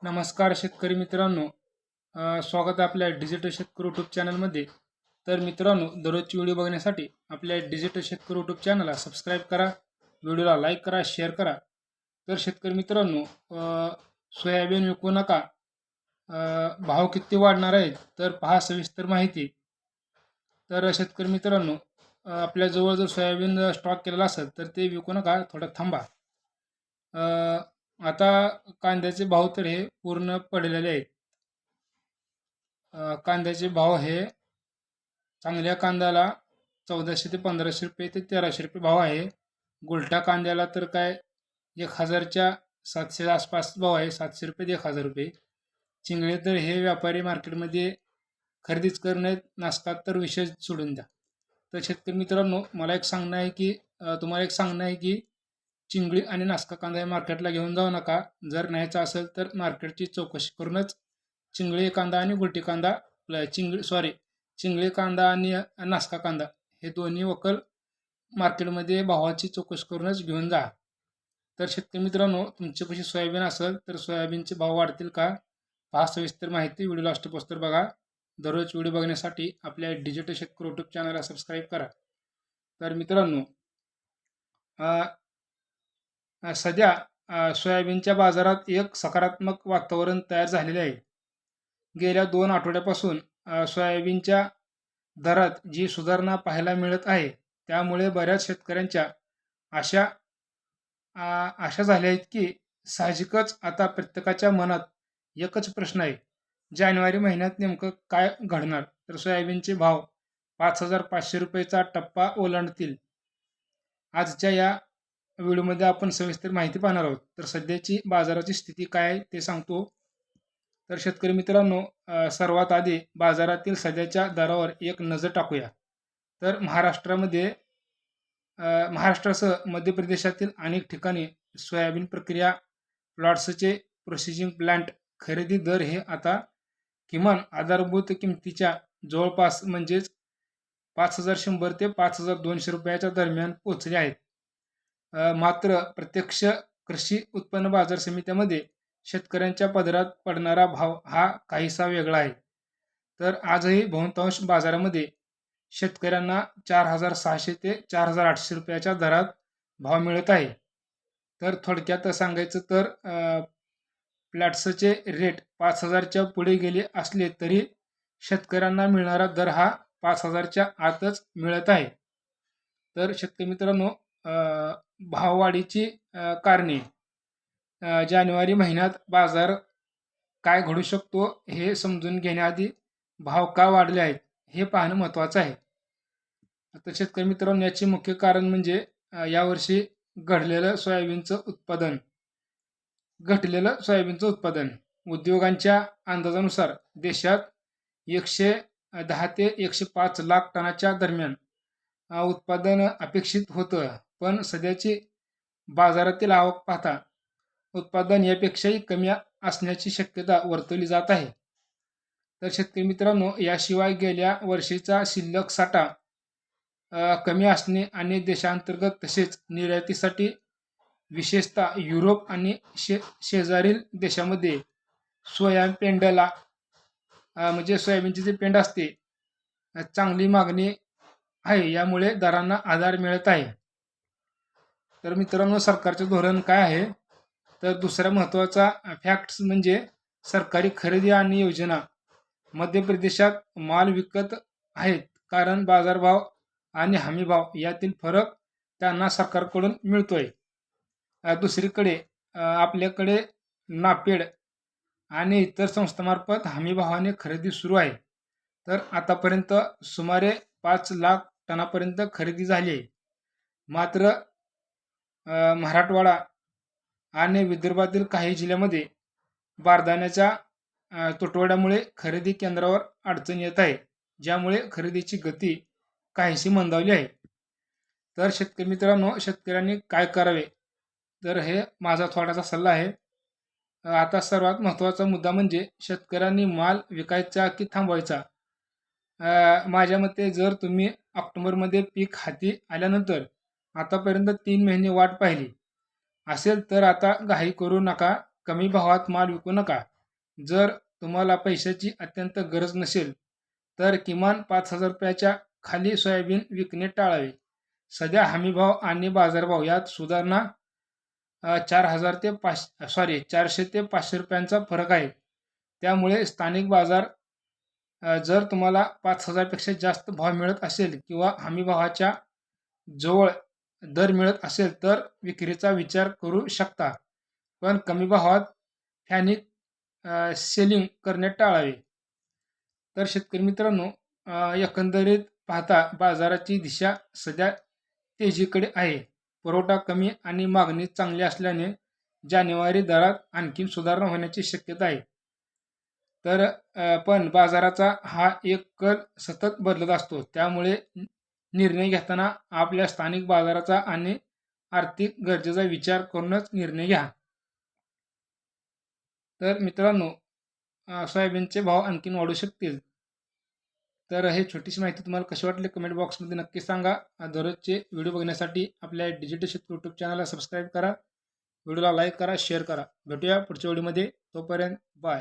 नमस्कार शेतकरी मित्रांनो. स्वागत आहे आपल्या डिजिटल शेतकरी यूट्यूब चॅनलमध्ये. तर मित्रांनो, दररोजची व्हिडिओ बघण्यासाठी आपल्या डिजिटल शेतकरी यूट्यूब चॅनलला सबस्क्राईब करा, व्हिडिओला लाईक करा, शेअर करा. तर शेतकरी मित्रांनो, सोयाबीन विकू नका, भाव किती वाढणार आहेत तर पहा सविस्तर माहिती. तर शेतकरी मित्रांनो, आपल्याजवळ जर सोयाबीन स्टॉक केलेला असेल तर ते विकू नका, थोडं थांबा. अ, आता कांद्याचे भाव तर हे पूर्ण पडलेले आहेत. कांद्याचे भाव हे चांगल्या कांद्याला 1400 ते 1500 रुपये ते 1300 रुपये भाव आहे. गुलटा कांद्याला तर काय 1000च्या 700 आसपास भाव आहे, 700 रुपये ते 1000 रुपये. चिंगळे तर हे व्यापारी मार्केटमध्ये खरेदीच करण्यात नसतात, तर विषय सोडून द्या. तर शेतकरी मित्रांनो, मला एक सांगणं आहे की तुम्हाला एक सांगणं आहे की चिंगळी आणि नासका कांदा हे मार्केटला घेऊन जाऊ नका. जर न्यायचा असेल तर मार्केटची चौकशी करूनच चिंगळी कांदा आणि गुलटी कांदा, चिंगळी कांदा आणि नासका कांदा हे दोन्ही वकल मार्केटमध्ये भावाची चौकशी करूनच घेऊन जा. तर शेतकरी मित्रांनो, तुमच्यापाशी सोयाबीन असेल तर सोयाबीनचे भाव वाढतील का, पहा सविस्तर माहिती. व्हिडिओ लास्टपोस्टर बघा. दररोज व्हिडिओ बघण्यासाठी आपल्या डिजिटल शेतकरी यूट्यूब चॅनलला सबस्क्राईब करा. तर मित्रांनो, सध्या सोयाबीनच्या बाजारात एक सकारात्मक वातावरण तयार झालेले आहे. गेल्या 2 आठवड्यापासून सोयाबीनच्या दरात जी सुधारणा पाहायला मिळत आहे, त्यामुळे बऱ्याच शेतकऱ्यांच्या आशा आशा झाल्या आहेत की साहजिकच आता प्रत्येकाच्या मनात एकच प्रश्न आहे, जानेवारी महिन्यात नेमकं काय घडणार? तर सोयाबीनचे भाव 5,500 रुपयेचा टप्पा ओलांडतील. आजच्या या व्हिडिओमध्ये आपण सविस्तर माहिती पाहणार आहोत. तर सध्याची बाजाराची स्थिती काय आहे ते सांगतो. तर शेतकरी मित्रांनो, सर्वात आधी बाजारातील सध्याच्या दरावर एक नजर टाकूया. तर महाराष्ट्रासह मध्य प्रदेशातील अनेक ठिकाणी सोयाबीन प्रक्रिया प्लॉट्सचे प्रोसेसिंग प्लांट खरेदी दर हे आता किमान आधारभूत किमतीच्या जवळपास म्हणजेच 5,100 ते 5,200 रुपयाच्या दरम्यान पोहोचले आहेत. मात्र प्रत्यक्ष कृषी उत्पन्न बाजार समित्यामध्ये शेतकऱ्यांच्या पदरात पडणारा भाव हा काहीसा वेगळा आहे. तर आजही बहुतांश बाजारामध्ये शेतकऱ्यांना 4,600 ते 4,800 रुपयाच्या दरात भाव मिळत आहे. तर थोडक्यात सांगायचं तर प्लॅट्सचे रेट 5,000च्या पुढे गेले असले तरी शेतकऱ्यांना मिळणारा दर हा 5,000च्या आतच मिळत आहे. तर शेतकरी मित्रांनो, भाववाढीची कारणे, जानेवारी महिन्यात बाजार काय घडू शकतो हे समजून घेण्याआधी भाव का वाढले आहेत हे पाहणं महत्त्वाचं आहे. आता शेतकरी मित्रांनो, याचे मुख्य कारण म्हणजे यावर्षी घडलेलं सोयाबीनचं उत्पादन घटलेलं सोयाबीनचं उत्पादन. उद्योगांच्या अंदाजानुसार देशात 110 ते 105 लाख टनाच्या दरम्यान उत्पादन अपेक्षित होतं. पण सध्याची बाजारातील आवक पाहता उत्पादन यापेक्षाही कमी असण्याची शक्यता वर्तवली जात आहे. तर शेतकरी मित्रांनो, याशिवाय गेल्या वर्षीचा शिल्लक साठा कमी असणे आणि देशांतर्गत तसेच निर्यातीसाठी विशेषतः युरोप आणि शेजारील देशामध्ये सोया पेंडला म्हणजे सोयाबीनची जी पेंड असते, चांगली मागणी आहे. यामुळे दरांना आधार मिळत आहे. तर मित्रांनो, सरकारचे धोरण काय आहे? तर दुसरा महत्त्वाचा फॅक्ट्स म्हणजे सरकारी खरेदी आणि योजना. मध्य प्रदेशात माल विकत आहेत कारण बाजारभाव आणि हमीभाव यातील फरक त्यांना सरकारकडून मिळतोय. दुसरीकडे आपल्याकडे नापेड आणि इतर संस्थांमार्फत हमीभावाने खरेदी सुरू आहे. तर आतापर्यंत सुमारे 5 लाख टनापर्यंत खरेदी झाली आहे. मात्र मराठवाडा आणि विदर्भातील काही जिल्ह्यामध्ये बारदाण्याच्या तुटवड्यामुळे खरेदी केंद्रावर अडचण येत आहे, ज्यामुळे खरेदीची गती काहीशी मंदावली आहे. तर शेतकरी मित्रांनो, शेतकऱ्यांनी काय करावे? तर हे माझा थोडासा सल्ला आहे. आता सर्वात महत्त्वाचा मुद्दा म्हणजे शेतकऱ्यांनी माल विकायचा की थांबवायचा? माझ्या मते जर तुम्ही ऑक्टोबरमध्ये पीक हाती आल्यानंतर आतापर्यंत 3 महिने वाट पाहिली असेल तर आता घाई करू नका. कमी भावात माल विकू नका. जर तुम्हाला पैशाची अत्यंत गरज नसेल तर किमान ₹5,000 खाली सोयाबीन विकणे टाळावे. सध्या हमीभाव आणि बाजारभाव यात सुधारणा 400 ते ₹500 फरक आहे. त्यामुळे स्थानिक बाजार जर तुम्हाला 5,000पेक्षा जास्त भाव मिळत असेल किंवा हमीभावाच्या जवळ दर मिळत असेल तर विक्रीचा विचार करू शकता. पण कमी भावात फॅनिक सेलिंग करणे टाळावे. तर शेतकरी मित्रांनो, एकंदरीत पाहता बाजाराची दिशा सध्या तेजीकडे आहे. पुरवठा कमी आणि मागणी चांगली असल्याने जानेवारी दरात आणखी सुधारणा होण्याची शक्यता आहे. तर पण बाजाराचा हा एक कल सतत बदलत असतो. त्यामुळे निर्णय घेताना आपल्या स्थानिक बाजाराचा आणि आर्थिक गरजेचा विचार करूनच निर्णय घ्या. तर मित्रांनो, सोयाबीनचे भाव आणखीन वाढू शकतील. तर हे छोटीशी माहिती तुम्हाला कशी वाटली कमेंट बॉक्समध्ये नक्की सांगा. दररोजचे व्हिडिओ बघण्यासाठी आपल्या डिजिटल शेतकरी यूट्यूब चॅनलला सबस्क्राईब करा. व्हिडिओला लाईक करा, शेअर करा. भेटूया पुढच्या व्हिडिओमध्ये. तोपर्यंत बाय.